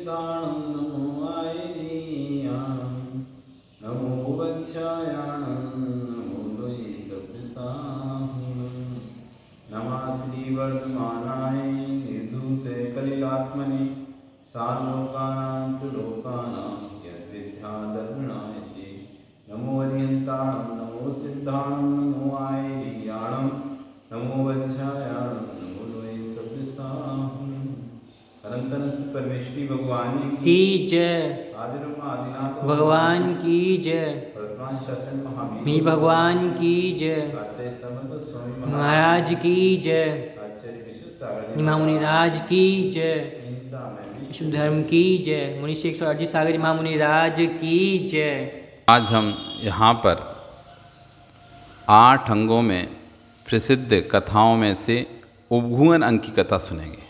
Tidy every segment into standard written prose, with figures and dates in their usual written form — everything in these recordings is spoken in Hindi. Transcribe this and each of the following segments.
सिद्धाणं नमो आयर्याणं नमो वत्स्यायाणं नमो द्वै सव्यसाहिनं नमः श्रीवर्धमानाय निर्धूते कलिलात्मने सालोकानां तु लोकानां यद्विद्यादर्पणाय ते नमो अर्यन्ताणं नमो सिद्धाणं नमो आयर्याणं नमो वत्स्यायाणं नमो द्वै सव्यसाहिनं अनंतन परमेश्वरी भगवान की जय, आदिरूप आदिनाथ भगवान की जय, वर्तमान शासन महावीर मी भगवान की जय, आचार्य समर्थ स्वामी महाराज की जय, आचार्य विश्व सागर महामुनिराज की जय, हिंसा में विश्व धर्म की जय, मुनि श्री 108 सागर महामुनिराज की जय। आज हम यहाँ पर 8 अंगों में प्रसिद्ध कथाओं में से उपगुहन अंग की कथा सुनेंगे।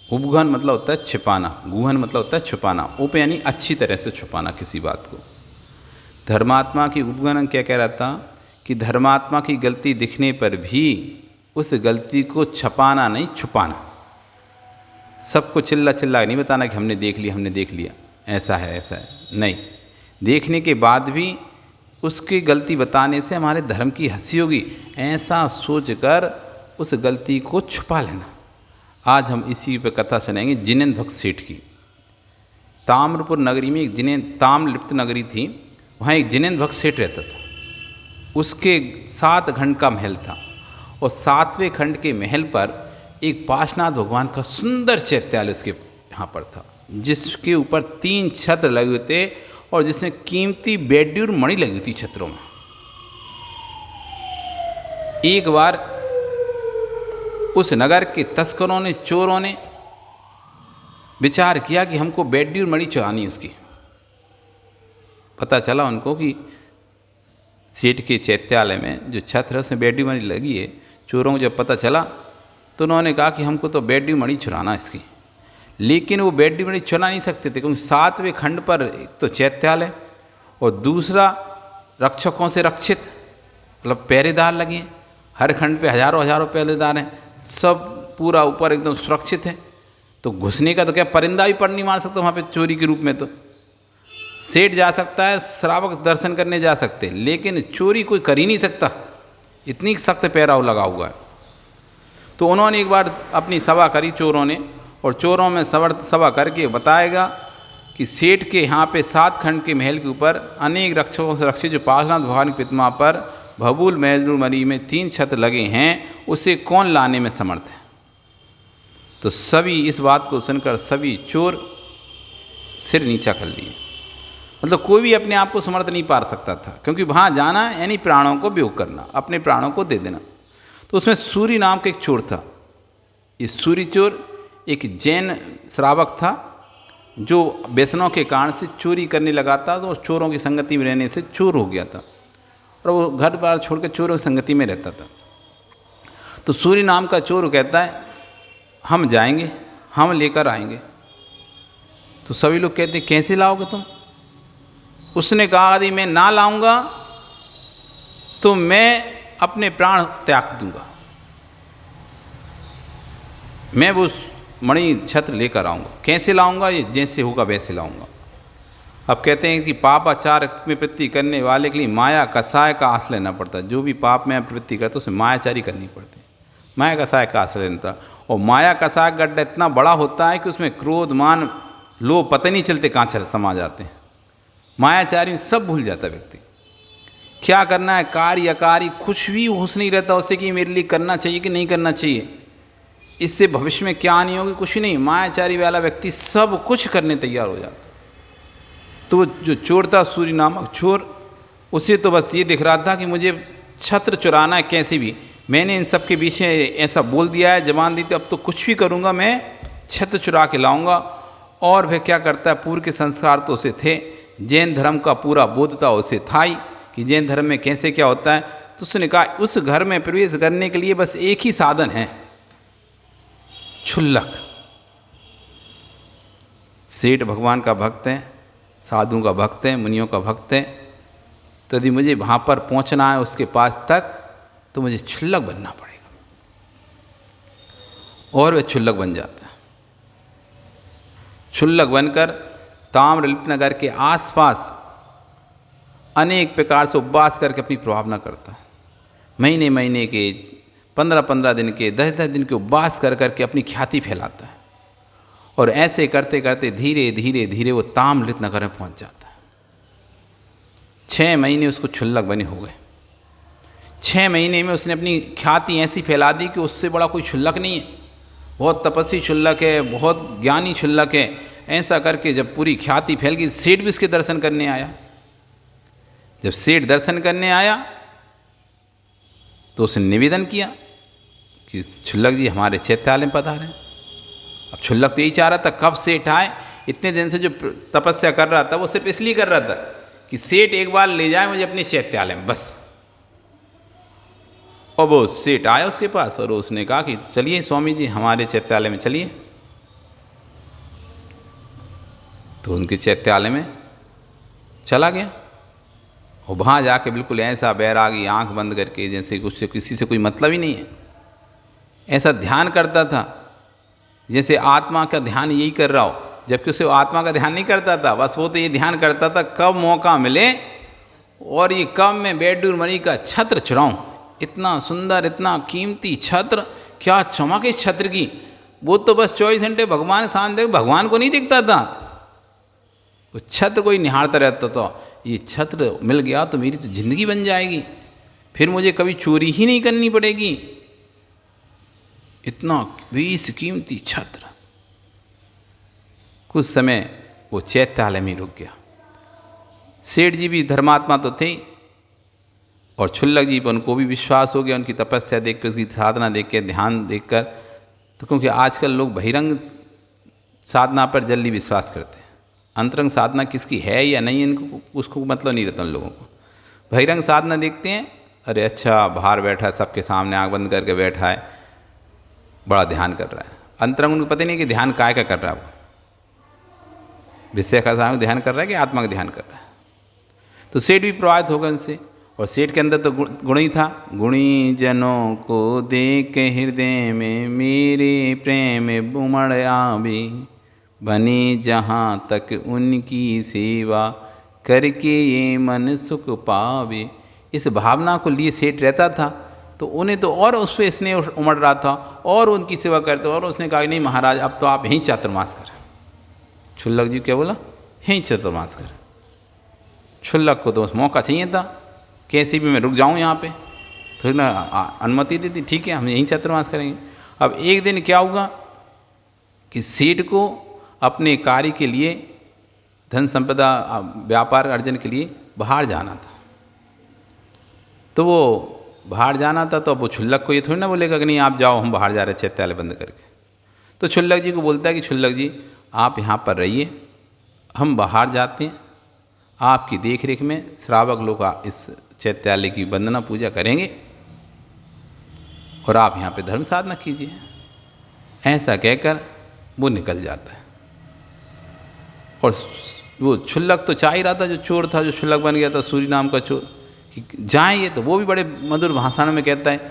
उपगुहन मतलब होता है छिपाना, गुहन मतलब होता है छुपाना। उप यानी अच्छी तरह से छुपाना किसी बात को। धर्मात्मा की उपगुहन अंग क्या कह रहा था कि धर्मात्मा की गलती दिखने पर भी उस गलती को छपाना नहीं, छुपाना। सबको चिल्ला चिल्ला नहीं बताना कि हमने देख लिया, हमने देख लिया, ऐसा है ऐसा है, नहीं। देखने के बाद भी उसकी गलती बताने से हमारे धर्म की हंसी होगी, ऐसा सोचकर उस गलती को छुपा लेना। आज हम इसी पर कथा सुनेंगे जिनेंद्र भक्त सेठ की। ताम्रपुर नगरी में एक ताम्रलिप्त नगरी थी, वहाँ एक जिनेंद्र भक्त सेठ रहता था। उसके 7 खंड का महल था और 7वें खंड के महल पर एक पार्श्वनाथ भगवान का सुंदर चैत्यालय उसके यहाँ पर था, जिसके ऊपर 3 छत्र लगे हुए थे और जिसमें कीमती बेडी और मणि लगी हुई थी छत्रों में। एक बार उस नगर के तस्करों ने, चोरों ने विचार किया कि हमको बेडी और मणि चुरानी उसकी। पता चला उनको कि सेठ के चैत्यालय में जो छत्र है उसमें बेडी मणि लगी है। चोरों को जब पता चला तो उन्होंने कहा कि हमको तो बेडी मणि चुराना इसकी। लेकिन वो बेडी मणि चुरा नहीं सकते थे, क्योंकि 7वें खंड पर एक तो चैत्यालय और दूसरा रक्षकों से रक्षित, मतलब पहरेदार लगे हैं। हर खंड पे हजारों हजारों पहरेदार हैं, सब पूरा ऊपर एकदम सुरक्षित है। तो घुसने का तो क्या, परिंदा भी पर नहीं मार सकता वहाँ पे चोरी के रूप में। तो सेठ जा सकता है, श्रावक दर्शन करने जा सकते, लेकिन चोरी कोई कर ही नहीं सकता, इतनी सख्त पहराव लगा हुआ है। तो उन्होंने एक बार अपनी सभा करी चोरों ने, और चोरों में सभा करके बताएगा कि सेठ के यहाँ पे 7 खंड के महल के ऊपर अनेक रक्षकों से रक्षित जो पार्श्वनाथ भगवान की प्रतिमा पर भबूल मैजूमरी में 3 छत्र लगे हैं, उसे कौन लाने में समर्थ है। तो सभी इस बात को सुनकर सभी चोर सिर नीचा कर लिए। मतलब कोई भी अपने आप को समर्थ नहीं पा सकता था, क्योंकि वहाँ जाना यानी प्राणों को वियोग करना, अपने प्राणों को दे देना। तो उसमें सूर्य नाम का एक चोर था। इस सूर्य चोर एक जैन श्रावक था जो व्यसनों के कारण से चोरी करने लगा था। तो चोरों की संगति में रहने से चोर हो गया था और वो घर बार छोड़कर चोरों की संगति में रहता था। तो सूर्य नाम का चोर कहता है हम जाएंगे, हम लेकर आएंगे। तो सभी लोग कहते कैसे लाओगे तुम। उसने कहा यदि मैं ना लाऊंगा तो मैं अपने प्राण त्याग दूंगा, मैं वो मणि छत्र लेकर आऊँगा। कैसे लाऊंगा, ये जैसे होगा वैसे लाऊंगा। अब कहते हैं कि पापाचार में प्रवृत्ति करने वाले के लिए माया कसाय का आश्रय लेना पड़ता। जो भी पाप में प्रवृत्ति करता उसमें मायाचारी करनी पड़ती, माया कसाय का आश्रय लेना था। और माया कसाय गड्ढा इतना बड़ा होता है कि उसमें क्रोध, मान, लोभ पता नहीं चलते कहाँ समा जाते हैं। मायाचारी में सब भूल जाता व्यक्ति, क्या करना है, कार्य अकार्य कुछ भी होश नहीं रहता उसे कि मेरे लिए करना चाहिए कि नहीं करना चाहिए, इससे भविष्य में क्या नहीं होगी, कुछ नहीं। मायाचारी वाला व्यक्ति सब कुछ करने तैयार हो जाता। तो जो चोर था सूर्य नामक चोर, उसे तो बस ये दिख रहा था कि मुझे छत्र चुराना है कैसे भी। मैंने इन सब के बीच में ऐसा बोल दिया है, जबान दी थी, अब तो कुछ भी करूँगा, मैं छत्र चुरा के लाऊंगा। और वह क्या करता है, पूर्व के संस्कार तो उसे थे, जैन धर्म का पूरा बोध था उसे था ही कि जैन धर्म में कैसे क्या होता है। तो उसने कहा उस घर में प्रवेश करने के लिए बस एक ही साधन है, क्षुल्लक। सेठ भगवान का भक्त है, साधु का भक्त है, मुनियों का भक्त है। तो यदि मुझे वहाँ पर पहुँचना है उसके पास तक, तो मुझे क्षुल्लक बनना पड़ेगा। और वह क्षुल्लक बन जाता है। क्षुल्लक बनकर ताम्रलिप्त नगर के आसपास अनेक प्रकार से उपवास करके अपनी प्रभावना करता है। महीने महीने के, 15-15 दिन के, 10-10 दिन के उपवास कर करके अपनी ख्याति फैलाता है। और ऐसे करते करते धीरे धीरे धीरे वो ताम्रलिप्त नगर में पहुंच जाता है। 6 महीने उसको क्षुल्लक बने हो गए। 6 महीने में उसने अपनी ख्याति ऐसी फैला दी कि उससे बड़ा कोई क्षुल्लक नहीं है, बहुत तपस्वी क्षुल्लक है, बहुत ज्ञानी क्षुल्लक है। ऐसा करके जब पूरी ख्याति फैल गई, सेठ भी उसके दर्शन करने आया। जब सेठ दर्शन करने आया तो उसने निवेदन किया कि क्षुल्लक जी हमारे चैत्यालय में पधारे। अब क्षुल्लक तो यही चाह रहा था कब सेठ आए। इतने दिन से जो तपस्या कर रहा था वो सिर्फ इसलिए कर रहा था कि सेठ एक बार ले जाए मुझे अपने चैत्यालय में, बस। और वो सेठ आया उसके पास और उसने कहा कि चलिए स्वामी जी हमारे चैत्यालय में चलिए। तो उनके चैत्यालय में चला गया और वहाँ जाके बिल्कुल ऐसा बैरागी आंख बंद करके, जैसे कुछ किसी से कोई मतलब ही नहीं है, ऐसा ध्यान करता था जैसे आत्मा का ध्यान यही कर रहा हो। जबकि उसे आत्मा का ध्यान नहीं करता था, बस वो तो ये ध्यान करता था कब मौका मिले और ये कब मैं बैडूर मणि का छत्र चुराऊं। इतना सुंदर, इतना कीमती छत्र, क्या चमक इस छत्र की। वो तो बस 24 घंटे भगवान शांत देख, भगवान को नहीं दिखता था, वो छत्र को ही निहारता रहता था। ये छत्र मिल गया तो मेरी तो जिंदगी बन जाएगी, फिर मुझे कभी चोरी ही नहीं करनी पड़ेगी। इतना बेस कीमती छत्र। कुछ समय वो चैत्यालय में रुक गया। सेठ जी भी धर्मात्मा तो थे और क्षुल्लक जी पर उनको भी विश्वास हो गया, उनकी तपस्या देख कर, उसकी साधना देख के, ध्यान देख कर। तो क्योंकि आजकल लोग बहिरंग साधना पर जल्दी विश्वास करते हैं, अंतरंग साधना किसकी है या नहीं इनको उसको मतलब नहीं रहता उन लोगों को। बहिरंग साधना देखते हैं, अरे अच्छा बाहर बैठा है, सबके सामने आँख बंद करके बैठा है, बड़ा ध्यान कर रहा है। अंतरंग उनको पता नहीं कि ध्यान काय का कर रहा है, वो विषय का ध्यान कर रहा है कि आत्मा का ध्यान कर रहा है। तो सेठ भी प्रभावित होगा उनसे, और सेठ के अंदर तो गुण ही था। गुणी जनों को देख हृदय में मेरे प्रेम उमड़ आवे, बने जहाँ तक उनकी सेवा करके ये मन सुख पावे। इस भावना को लिए सेठ रहता था तो उन्हें तो और उस पर स्नेह उमड़ रहा था और उनकी सेवा करते। और उसने कहा नहीं महाराज अब तो आप यहीं चातुर्मास करें। क्षुल्लक जी क्या बोला, यहीं चातुर्मास करें। क्षुल्लक को तो बस मौका चाहिए था, कैसे भी मैं रुक जाऊं यहाँ पे, तो ना अनुमति दी थी, ठीक है हम यहीं चातुर्मास करेंगे। अब एक दिन क्या हुआ कि सेठ को अपने कार्य के लिए, धन संपदा व्यापार अर्जन के लिए बाहर जाना था। तो वो बाहर जाना था तो अब वो क्षुल्लक को ये थोड़ी ना बोलेगा कि नहीं आप जाओ हम बाहर जा रहे चैत्यालय बंद करके। तो क्षुल्लक जी को बोलता है कि क्षुल्लक जी आप यहाँ पर रहिए, हम बाहर जाते हैं, आपकी देख रेख में श्रावक लोग इस चैत्यालय की वंदना पूजा करेंगे और आप यहाँ पे धर्म साधना कीजिए। ऐसा कहकर वो निकल जाता है। और वो क्षुल्लक तो चाह ही रहा था, जो चोर था, जो क्षुल्लक बन गया था, सूर्य नाम का चोर, कि जाएँ। तो वो भी बड़े मधुर भाषण में कहता है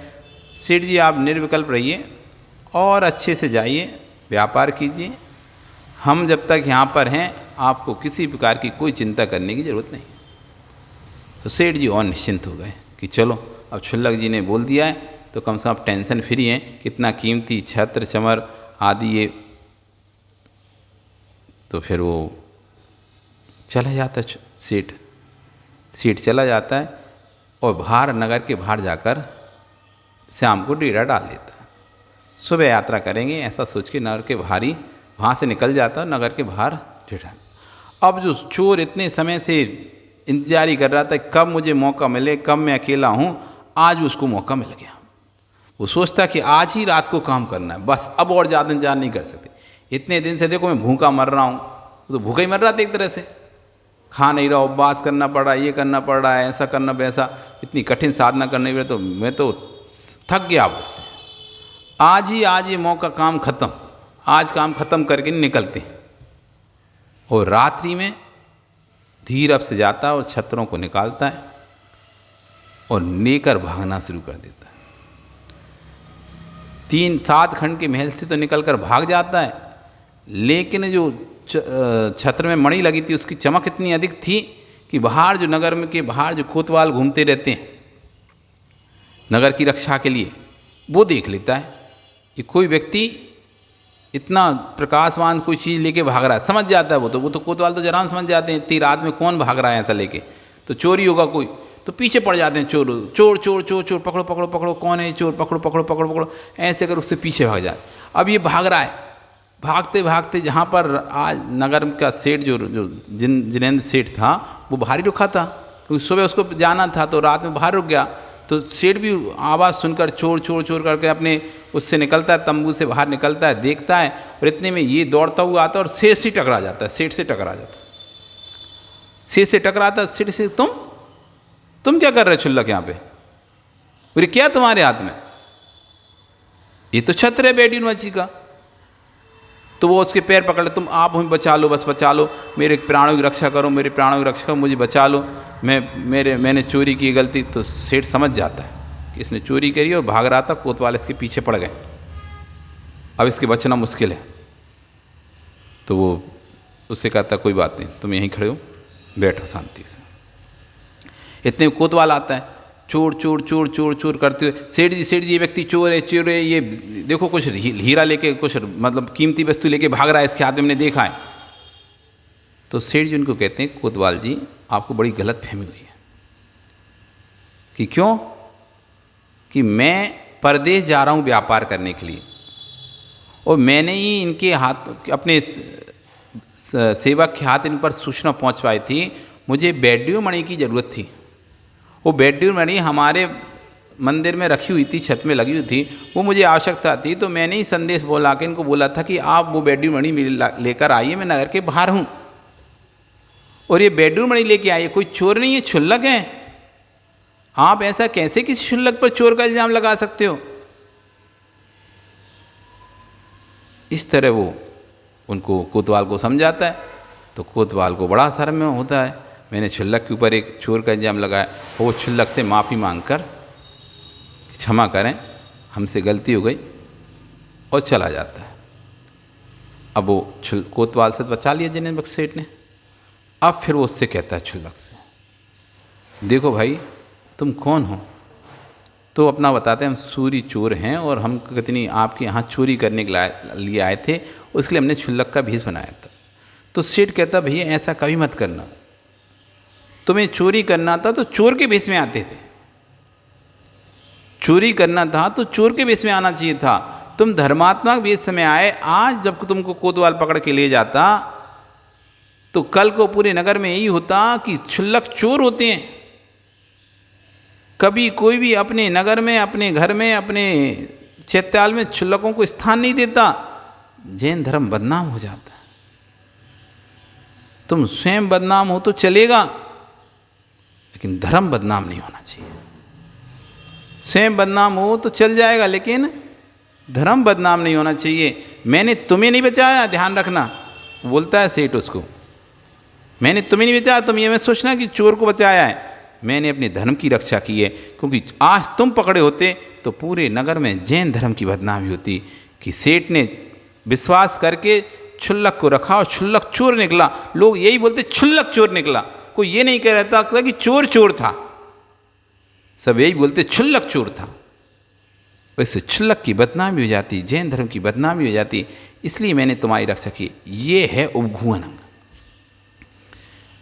सेठ जी आप निर्विकल्प रहिए और अच्छे से जाइए, व्यापार कीजिए, हम जब तक यहाँ पर हैं आपको किसी प्रकार की कोई चिंता करने की ज़रूरत नहीं। तो सेठ जी और निश्चिंत हो गए कि चलो अब क्षुल्लक जी ने बोल दिया है तो कम से कम आप टेंशन फ्री हैं, कितना कीमती छत्र चमर आदि ये। तो फिर वो चला जाता सेठ चला जाता है और बाहर नगर के बाहर जाकर शाम को डेरा डाल देता है। सुबह यात्रा करेंगे ऐसा सोच के नगर के बाहर ही वहाँ से निकल जाता है, नगर के बाहर डेरा। अब जो चोर इतने समय से इंतजार ही कर रहा था कब मुझे मौका मिले, कब मैं अकेला हूँ, आज उसको मौका मिल गया। वो सोचता कि आज ही रात को काम करना है, बस अब और ज़्यादा इंतजार नहीं कर सकते। इतने दिन से देखो मैं भूखा मर रहा हूँ, तो भूखा ही मर रहा था एक तरह से, खा नहीं रहा, उपवास करना पड़ रहा है, ये करना पड़ रहा है, ऐसा करना वैसा, इतनी कठिन साधना करने में तो मैं तो थक गया बस। आज ये मौका, काम खत्म, आज काम खत्म करके निकलते। और रात्रि में धीरज से जाता है और छत्रों को निकालता है और लेकर भागना शुरू कर देता है। 3-7 खंड के महल से तो निकलकर भाग जाता है, लेकिन जो छत्र में मणि लगी थी, उसकी चमक इतनी अधिक थी कि बाहर जो नगर में के बाहर जो कोतवाल घूमते रहते हैं नगर की रक्षा के लिए, वो देख लेता है कि कोई व्यक्ति इतना प्रकाशवान कोई चीज़ लेके भाग रहा है, समझ जाता है। वो तो कोतवाल तो जरा समझ जाते हैं इतनी रात में कौन भाग रहा है ऐसा लेके, तो चोरी होगा कोई, तो पीछे पड़ जाते हैं चोर चोर चोर चोर चोर, पकड़ो पकड़ो पकड़ो, कौन है चोर, पकड़ो पकड़ो पकड़ो पकड़ो, ऐसे कर उससे पीछे भाग जाए। अब ये भाग रहा है, भागते भागते जहाँ पर आज नगर का सेठ जो जिनेंद्र सेठ था वो बाहर ही रुका था, क्योंकि सुबह उसको जाना था तो रात में बाहर रुक गया। तो सेठ भी आवाज़ सुनकर चोर चोर चोर करके अपने उससे निकलता है, तंबू से बाहर निकलता है, देखता है, और इतने में ये दौड़ता हुआ आता है और सेठ से टकरा जाता है, सेठ से टकरा जाता है। सेठ से टकराता है, सेठ से तुम क्या कर रहे हो छुल्लक यहाँ पे, बोले क्या तुम्हारे हाथ में, ये तो छत्र है बेडी मच्छी का। तो वो उसके पैर पकड़ ले, तुम आप हमें बचा लो, बस बचा लो, मेरे प्राणों की रक्षा करो, मेरे प्राणों की रक्षा करो, मुझे बचा लो, मैंने चोरी की गलती। तो सेठ समझ जाता है कि इसने चोरी करी और भाग रहा था, कोतवाल इसके पीछे पड़ गए, अब इसके बचना मुश्किल है। तो वो उससे कहता कोई बात नहीं, तुम यहीं खड़े हो, बैठो शांति से। इतने में कोतवाल आता है, चोर चोर चोर चोर चोर करते हुए, सेठ जी ये व्यक्ति चोर है, ये देखो कुछ हीरा लेके, कुछ मतलब कीमती वस्तु लेके भाग रहा है, इसके हाथ में मैंने देखा है। तो सेठ जी उनको कहते हैं कोतवाल जी आपको बड़ी गलत फहमी हुई है। कि क्यों? कि मैं परदेश जा रहा हूँ व्यापार करने के लिए, और मैंने ही इनके हाथ अपने सेवक के हाथ इन पर सूचना पहुँचवाई थी, मुझे बेड्यू मणि की ज़रूरत थी। वो बेड्यू मणि हमारे मंदिर में रखी हुई थी, छत में लगी हुई थी, वो मुझे आवश्यकता थी। तो मैंने ही संदेश बोला के इनको बोला था कि आप वो बेड्यू मणि लेकर आइए, मैं नगर के बाहर हूँ और ये बेड्यू मणि लेके आइए, कोई चोर नहीं है, क्षुल्लक है। आप ऐसा कैसे किसी क्षुल्लक पर चोर का इल्ज़ाम लगा सकते हो? इस तरह वो उनको कोतवाल को समझाता है। तो कोतवाल को बड़ा शर्म होता है, मैंने क्षुल्लक के ऊपर एक चोर का इल्ज़ाम लगाया। वो क्षुल्लक से माफ़ी मांगकर क्षमा करें, हमसे गलती हो गई, और चला जाता है। अब वो कोतवाल से बचा लिया जिनेंद्र सेठ ने। अब फिर वो उससे कहता है क्षुल्लक से, देखो भाई तुम कौन हो? तो अपना बताते हैं हम सूरी चोर हैं और हम कितनी आपके यहाँ चोरी करने के लिए आए थे, उसके लिए हमने क्षुल्लक का भेष बनाया था। तो सेठ कहता भैया ऐसा कभी मत करना, तुम्हें चोरी करना था तो चोर के भेष में आते थे, चोरी करना था तो चोर के भेष में आना चाहिए था, तुम धर्मात्मा के भेष में आए। आज जब तुमको कोतवाल पकड़ के ले जाता तो कल को पूरे नगर में यही होता कि क्षुल्लक चोर होते हैं। कभी कोई भी अपने नगर में, अपने घर में, अपने चैत्याल में क्षुल्लकों को स्थान नहीं देता, जैन धर्म बदनाम हो जाता है। तुम स्वयं बदनाम हो तो चलेगा, लेकिन धर्म बदनाम नहीं होना चाहिए। स्वयं बदनाम हो तो चल जाएगा, लेकिन धर्म बदनाम नहीं होना चाहिए। मैंने तुम्हें नहीं बचाया, ध्यान रखना, बोलता है सेठ उसको, मैंने तुम्हें नहीं बचाया, तुम ये मत सोचना कि चोर को बचाया है, मैंने अपने धर्म की रक्षा की है। क्योंकि आज तुम पकड़े होते तो पूरे नगर में जैन धर्म की बदनामी होती कि सेठ ने विश्वास करके क्षुल्लक को रखा और क्षुल्लक चोर निकला। लोग यही बोलते क्षुल्लक चोर निकला, कोई ये नहीं कह रहता कि चोर चोर था, सब यही बोलते क्षुल्लक चोर था। वैसे क्षुल्लक की बदनामी हो जाती, जैन धर्म की बदनामी हो जाती, इसलिए मैंने तुम्हारी रक्षा की। ये है उपगुहन अंग।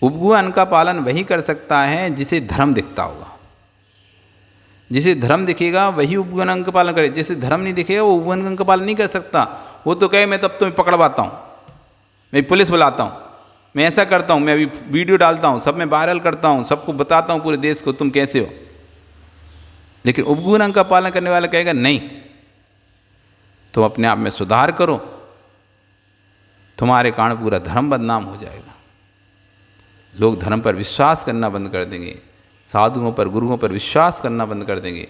उपगुहन अंग का पालन वही कर सकता है जिसे धर्म दिखता होगा। जिसे धर्म दिखेगा वही उपगुहन अंग का पालन करे, जिसे धर्म नहीं दिखेगा वो उपगुहन अंग का पालन नहीं कर सकता। वो तो कहे मैं तब तुम्हें पकड़वाता हूँ, मैं पुलिस बुलाता हूँ, मैं ऐसा करता हूँ, मैं अभी वीडियो डालता हूँ, सब में वायरल करता हूँ, सबको बताता हूँ पूरे देश को तुम कैसे हो। लेकिन उपगुहन अंग का पालन करने वाला कहेगा नहीं, तुम अपने आप में सुधार करो, तुम्हारे कारण पूरा धर्म बदनाम हो जाएगा। लोग धर्म पर विश्वास करना बंद कर देंगे, साधुओं पर, गुरुओं पर विश्वास करना बंद कर देंगे।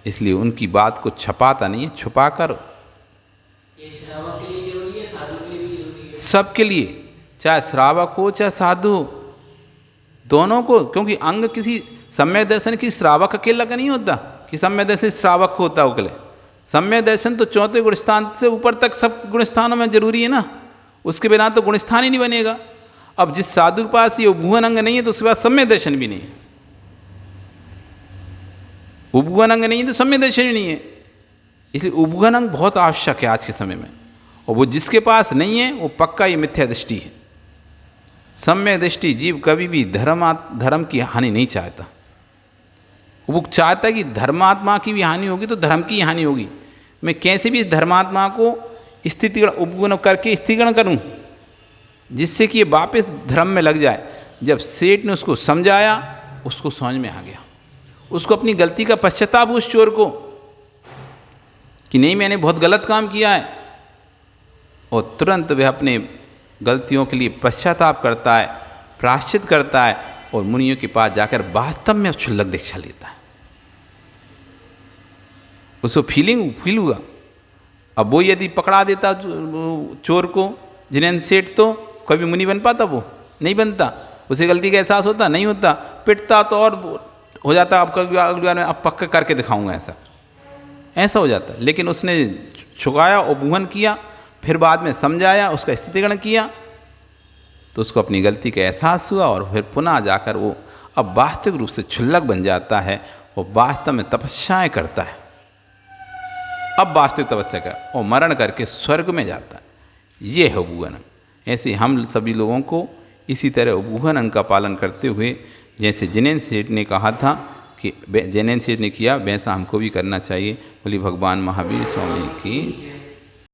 इसलिए उनकी बात को छपाता नहीं है, छुपा कर श्रावक के लिए जरूरी है, साधु के लिए भी जरूरी है, सबके लिए, चाहे श्रावक हो चाहे साधु, दोनों को। क्योंकि अंग किसी सम्यक दर्शन की श्रावक अकेला का नहीं होता कि सम्यक दर्शन श्रावक को होता है अकेले। सम्यक दर्शन तो चौथे गुण स्थान से ऊपर तक सब गुण स्थानों में जरूरी है ना, उसके बिना तो गुणस्थान ही नहीं बनेगा। अब जिस साधु के पास ये उपगुहन अंग नहीं है तो उसके पास सम्यक दर्शन भी नहीं है। उपगुहन अंग नहीं है तो सम्यक दर्शन भी नहीं है। इसलिए उपगुहन अंग बहुत आवश्यक है आज के समय में, और वो जिसके पास नहीं है वो पक्का ये मिथ्या दृष्टि है। सम्यक दृष्टि जीव कभी भी धर्म की हानि नहीं चाहता। वो चाहता है कि धर्मात्मा की भी हानि होगी तो धर्म की हानि होगी। मैं कैसे भी इस धर्मात्मा को स्थितिगण उपगुण करके स्थितिगण करूं जिससे कि ये वापस धर्म में लग जाए। जब सेठ ने उसको समझाया, उसको समझ में आ गया, उसको अपनी गलती का पश्चाताप उस चोर को कि नहीं मैंने बहुत गलत काम किया है, और तुरंत वह अपने गलतियों के लिए पश्चाताप करता है, प्रायश्चित करता है, और मुनियों के पास जाकर वास्तव में क्षुल्लक दीक्षा लेता है। उसको फील हुआ। अब वो यदि पकड़ा देता चोर को जिनेन्द्र सेठ, तो कभी मुनि बन पाता? वो नहीं बनता। उसे गलती का एहसास होता? नहीं होता। पिटता तो और हो जाता, अब अगली बार मैं अब पक्का करके दिखाऊंगा, ऐसा हो जाता। लेकिन उसने छुपाया, उपगुहन किया, फिर बाद में समझाया, उसका स्थितिगण किया, तो उसको अपनी गलती का एहसास हुआ, और फिर पुनः जाकर वो अब वास्तविक रूप से क्षुल्लक बन जाता है, वो वास्तव में तपस्याएं करता है। अब वास्तविक तपस्या का और मरण करके स्वर्ग में जाता है। ये है उपगुहन। ऐसे हम सभी लोगों को इसी तरह उपगुहन अंग का पालन करते हुए, जैसे जिनेन्द्र सेठ ने कहा था कि जिनेन्द्र सेठ ने किया, वैसा हमको भी करना चाहिए। बोली भगवान महावीर स्वामी की